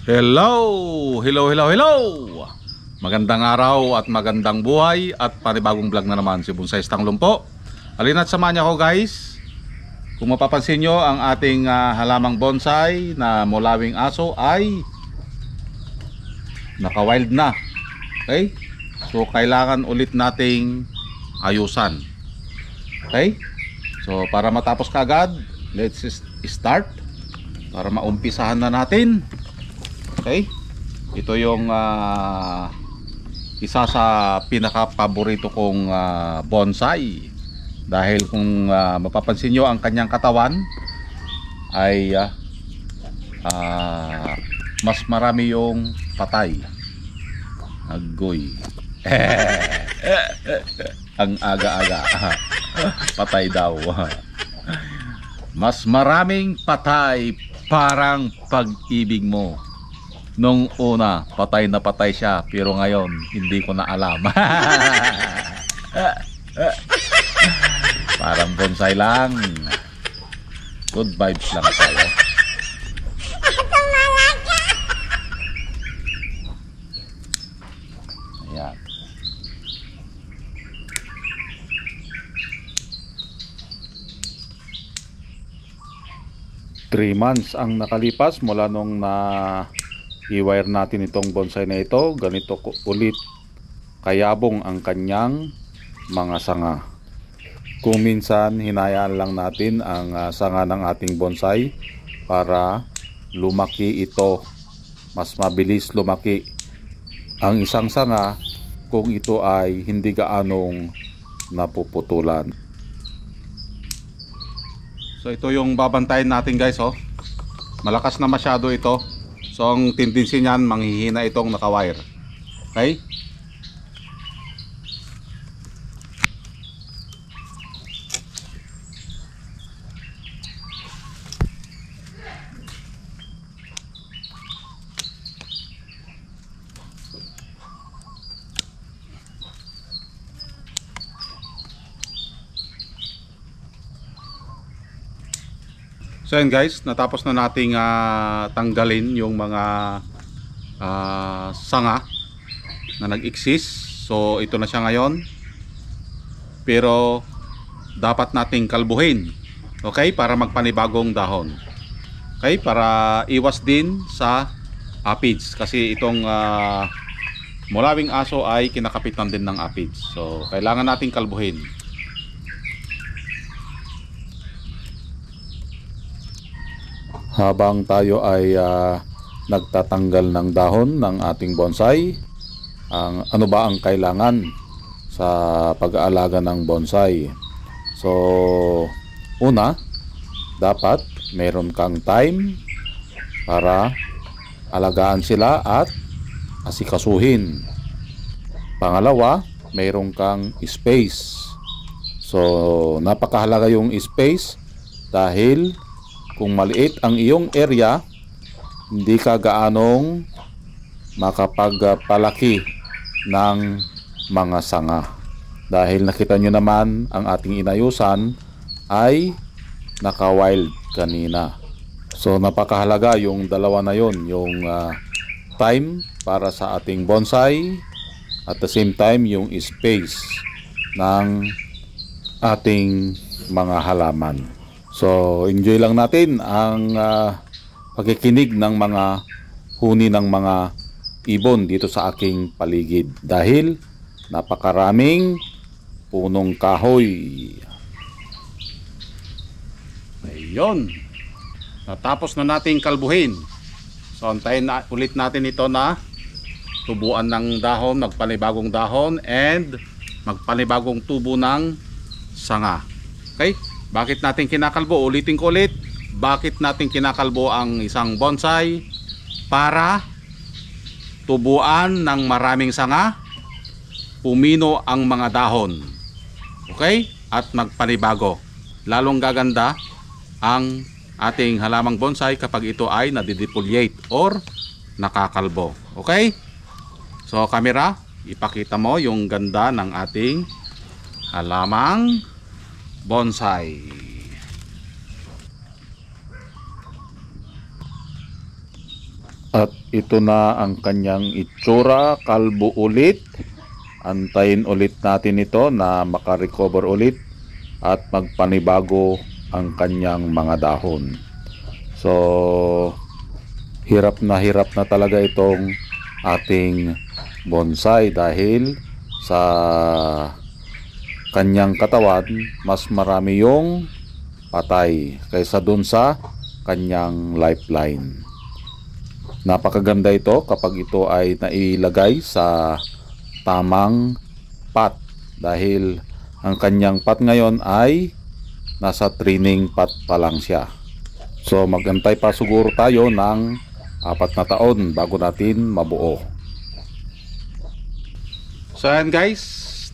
Hello! Hello, hello, hello! Magandang araw at magandang buhay at panibagong vlog na naman si Bonsai Stanglong po. Halina't samahan niyo ako guys. Kung mapapansin nyo, ang ating halamang bonsai na mulawing aso ay naka-wild na. Okay? So kailangan ulit nating ayusan. Okay? So para matapos kaagad, let's start. Para maumpisahan na natin. Okay? Ito yung isa sa pinaka-paborito kong bonsai. Dahil kung mapapansin nyo, ang kanyang katawan ay mas marami yung patay. Agoy. Ang aga-aga. Patay daw. Mas maraming patay, parang pag-ibig mo. Nung una, patay na patay siya, pero ngayon, hindi ko na alam. Parang bonsai lang. Good vibes lang tayo. Ayan. 3 months ang nakalipas mula nung i-wire natin itong bonsai na ito. Ganito ulit kayabong ang kanyang mga sanga. Kung minsan hinayaan lang natin ang sanga ng ating bonsai para lumaki ito, mas mabilis lumaki ang isang sanga kung ito ay hindi gaanong napuputulan. So ito yung babantayin natin guys, oh. Malakas na masyado ito. So ang tendency niyan, manghihina itong naka-wire. Okay? So yun guys, natapos na nating tanggalin yung mga sanga na nag-exist. So ito na siya ngayon. Pero dapat nating kalbuhin. Okay? Para magpanibagong dahon. Okay? Para iwas din sa aphids. Kasi itong mulawing aso ay kinakapitan din ng aphids. So kailangan nating kalbuhin. Habang tayo ay nagtatanggal ng dahon ng ating bonsai, ano ba ang kailangan sa pag-aalaga ng bonsai? So, una, dapat meron kang time para alagaan sila at asikasuhin. Pangalawa, meron kang space. So, napakahalaga yung space dahil kung maliit ang iyong area, hindi ka gaanong makapagpalaki ng mga sanga. Dahil nakita nyo naman ang ating inayusan ay naka-wild kanina. So napakahalaga yung dalawa na yon, yung time para sa ating bonsai at the same time yung space ng ating mga halaman. So enjoy lang natin ang pagkikinig ng mga huni ng mga ibon dito sa aking paligid dahil napakaraming punong kahoy. Ayun, natapos na nating kalbuhin. So antayin na ulit natin ito na tubuan ng dahon, magpanibagong dahon and magpanibagong tubo ng sanga. Okay? Bakit natin kinakalbo? Ulitin ko ulit. Bakit natin kinakalbo ang isang bonsai? Para tubuan ng maraming sanga, pumino ang mga dahon. Okay? At magpanibago. Lalong gaganda ang ating halamang bonsai kapag ito ay nadidepoliate or nakakalbo. Okay? So camera, ipakita mo yung ganda ng ating halamang bonsai. At ito na ang kanyang itsura, kalbo ulit. Antayin ulit natin ito na makarecover ulit at magpanibago ang kanyang mga dahon. So, hirap na talaga itong ating bonsai dahil sa kanyang katawan mas marami yung patay kaysa dun sa kanyang lifeline. Napakaganda ito kapag ito ay nailagay sa tamang pot dahil ang kanyang pot ngayon ay nasa training pot pa lang siya. So magantay pa siguro tayo ng 4 na taon bago natin mabuo. So ayan guys,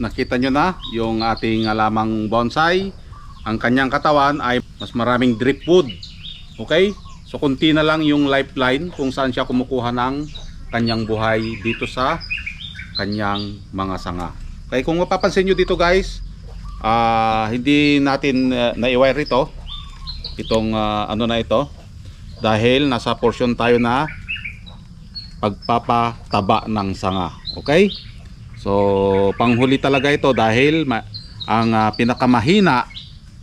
nakita nyo na yung ating alamang bonsai. Ang kanyang katawan ay mas maraming dripwood. Okay? So konti na lang yung lifeline kung saan siya kumukuha ng kanyang buhay dito sa kanyang mga sanga. Okay, kung mapapansin nyo dito guys, hindi natin na-wire itong ano na ito dahil nasa portion tayo na pagpapataba ng sanga. Okay? So panghuli talaga ito dahil ang pinakamahina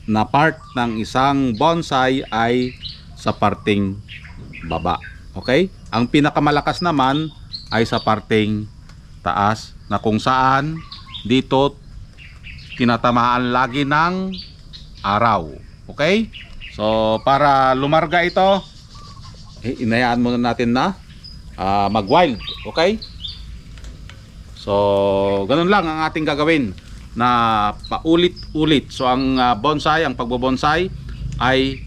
na part ng isang bonsai ay sa parting baba. Okay? Ang pinakamalakas naman ay sa parting taas na kung saan dito tinatamaan lagi ng araw. Okay? So para lumarga ito, inayaan muna natin na mag-wild. Okay? So ganun lang ang ating gagawin na paulit-ulit. So ang bonsai, ang pagbobonsai ay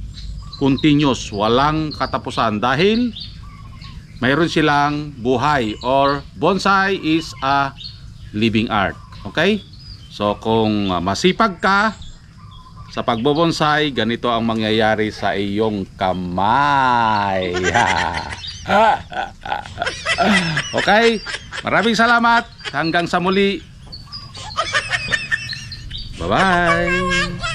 continuous, walang katapusan dahil mayroon silang buhay, or bonsai is a living art. Okay? So kung masipag ka sa pagbobonsai, ganito ang mangyayari sa iyong kamay. Okay? Maraming salamat. Hanggang sa muli. Bye-bye.